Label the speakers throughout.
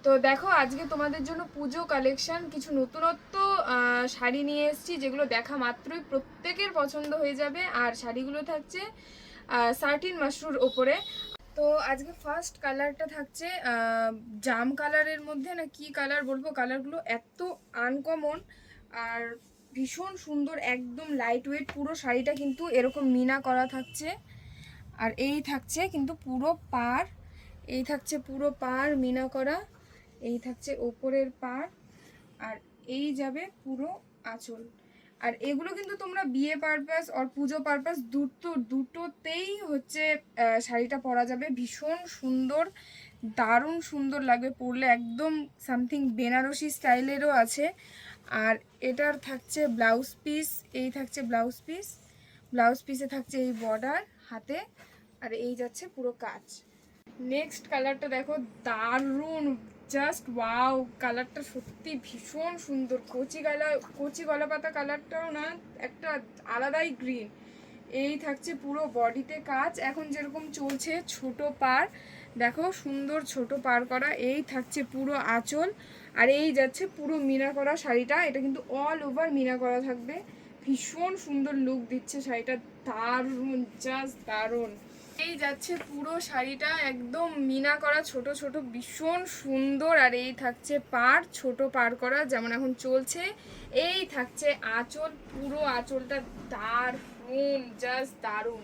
Speaker 1: তো দেখো আজকে তোমাদের জন্য পুজো কালেকশন কিছু নতুনত্ব শাড়ি নিয়ে এসেছি, যেগুলো দেখা মাত্রই প্রত্যেকের পছন্দ হয়ে যাবে। আর শাড়িগুলো থাকছে সার্টিন মাশরুর ওপরে। তো আজকে ফার্স্ট কালারটা থাকছে জাম কালারের মধ্যে, না কি কালার বলবো, কালারগুলো এত আনকমন আর ভীষণ সুন্দর, একদম লাইট ওয়েট। পুরো শাড়িটা কিন্তু এরকম মিনা করা থাকছে। আর এই থাকছে কিন্তু পুরো পাড়, এই থাকছে পুরো পাড় মিনা করা, এই থাকছে ওপরের পাড়, আর এই যাবে পুরো আঁচল। আর এগুলো কিন্তু তোমরা বিয়ে পারপাস আর পুজো পারপাস দুটোতেই হচ্ছে শাড়িটা পরা যাবে। ভীষণ সুন্দর, দারুণ সুন্দর লাগবে পরলে, একদম সামথিং বেনারসি স্টাইলেরও আছে। আর এটার থাকছে ব্লাউজ পিস, এই থাকছে ব্লাউজ পিস, ব্লাউজ পিসে থাকছে এই বর্ডার হাতে, আর এই যাচ্ছে পুরো কাজ। নেক্সট কালারটা দেখো, দারুণ, জাস্ট ওয়াও, কালারটা সত্যি ভীষণ সুন্দর। কচি গলা পাতা কালারটাও না, একটা আলাদাই গ্রিন। এই থাকছে পুরো বডিতে কাজ, এখন যেরকম চলছে ছোট পাড়, দেখো সুন্দর ছোট পাড় করা। এই থাকছে পুরো আঁচল, আর এই যাচ্ছে পুরো মিনা করা শাড়িটা। এটা কিন্তু অল ওভার মিনা করা থাকবে, ভীষণ সুন্দর লুক দিচ্ছে শাড়িটা, দারুণ, জাস্ট দারুণ। এই যাচ্ছে পুরো শাড়িটা একদম মিনা করা ছোট ছোট, ভীষণ সুন্দর। আর এই থাকছে পাড়, ছোট পাড় করা যেমন এখন চলছে। এই থাকছে আঁচল, পুরো আঁচলটা দারুণ, জাস্ট দারুণ।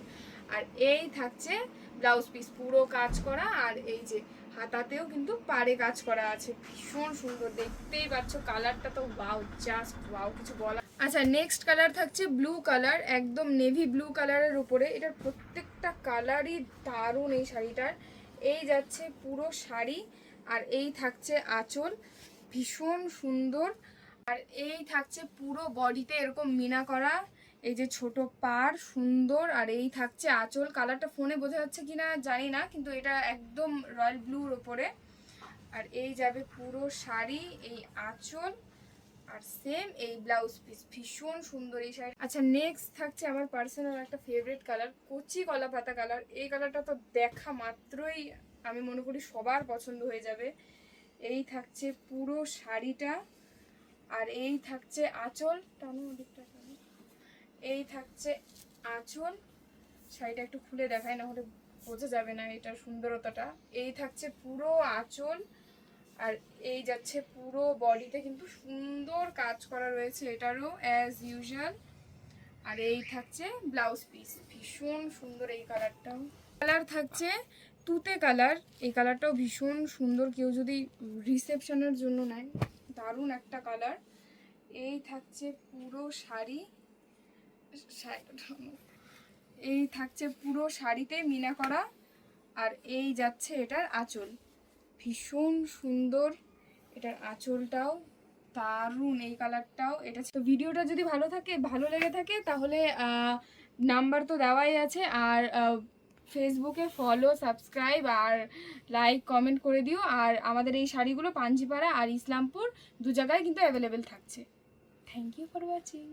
Speaker 1: আর এই থাকছে ব্লাউজ পিস, পুরো কাজ করা। আর এই যে হাতাতেও কিন্তু পাড়ে কাজ করা আছে, ভীষণ সুন্দর, দেখতেই পাচ্ছ কালারটা তো ওয়াও, জাস্ট ওয়াও, কিছু বলা। আচ্ছা, নেক্সট কালার থাকছে ব্লু কালার, একদম নেভি ব্লু কালারের উপরে। এটার প্রত্যেকটা কালারই দারুণ এই শাড়িটার। এই যাচ্ছে পুরো শাড়ি, আর এই থাকছে আঁচল, ভীষণ সুন্দর। আর এই থাকছে পুরো বডিতে এরকম মিনা করা, এই যে ছোট পাড় সুন্দর। আর এই থাকছে আঁচল, কালারটা ফোনে বোঝা যাচ্ছে কিনা জানি না, কিন্তু এটা একদম রয়্যাল ব্লুর ওপরে। আর এই যাবে পুরো শাড়ি, এই আঁচল, আর সেম এই ব্লাউজ পিস, ভীষণ সুন্দর এই শাড়ি। আচ্ছা, নেক্সট থাকছে আমার পার্সোনাল একটা ফেভারিট কালার, কচি কলা পাতা কালার। এই কালারটা তো দেখা মাত্রই আমি মনে করি সবার পছন্দ হয়ে যাবে। এই থাকছে পুরো শাড়িটা, আর এই থাকছে আঁচল, টানো দিকটা টানো, এই থাকছে আঁচল। শাড়িটা একটু খুলে দেখায়, না হলে বোঝা যাবে না এটার সুন্দরতাটা। এই থাকছে পুরো আঁচল, আর এই যাচ্ছে পুরো বডিতে কিন্তু সুন্দর কাজ করা রয়েছে এটারও অ্যাজ ইউজুয়াল। আর এই থাকছে ব্লাউজ পিস, ভীষণ সুন্দর এই কালারটাও। কালার থাকছে তুতে কালার, এই কালারটাও ভীষণ সুন্দর, কেউ যদি রিসেপশনের জন্য নেয় দারুণ একটা কালার। এই থাকছে পুরো শাড়ি, এই থাকছে পুরো শাড়িতে মিনা করা। আর এই যাচ্ছে এটার আঁচল, ভীষণ সুন্দর, এটার আঁচলটাও দারুণ, এই কালারটাও। এটা তো ভিডিওটা যদি ভালো লেগে থাকে তাহলে নাম্বার তো দেওয়াই আছে, আর ফেসবুকে ফলো, সাবস্ক্রাইব আর লাইক কমেন্ট করে দিও। আর আমাদের এই শাড়িগুলো পাঞ্জিপাড়া আর ইসলামপুর দু জায়গায় কিন্তু অ্যাভেলেবেল থাকছে। Thank you for watching.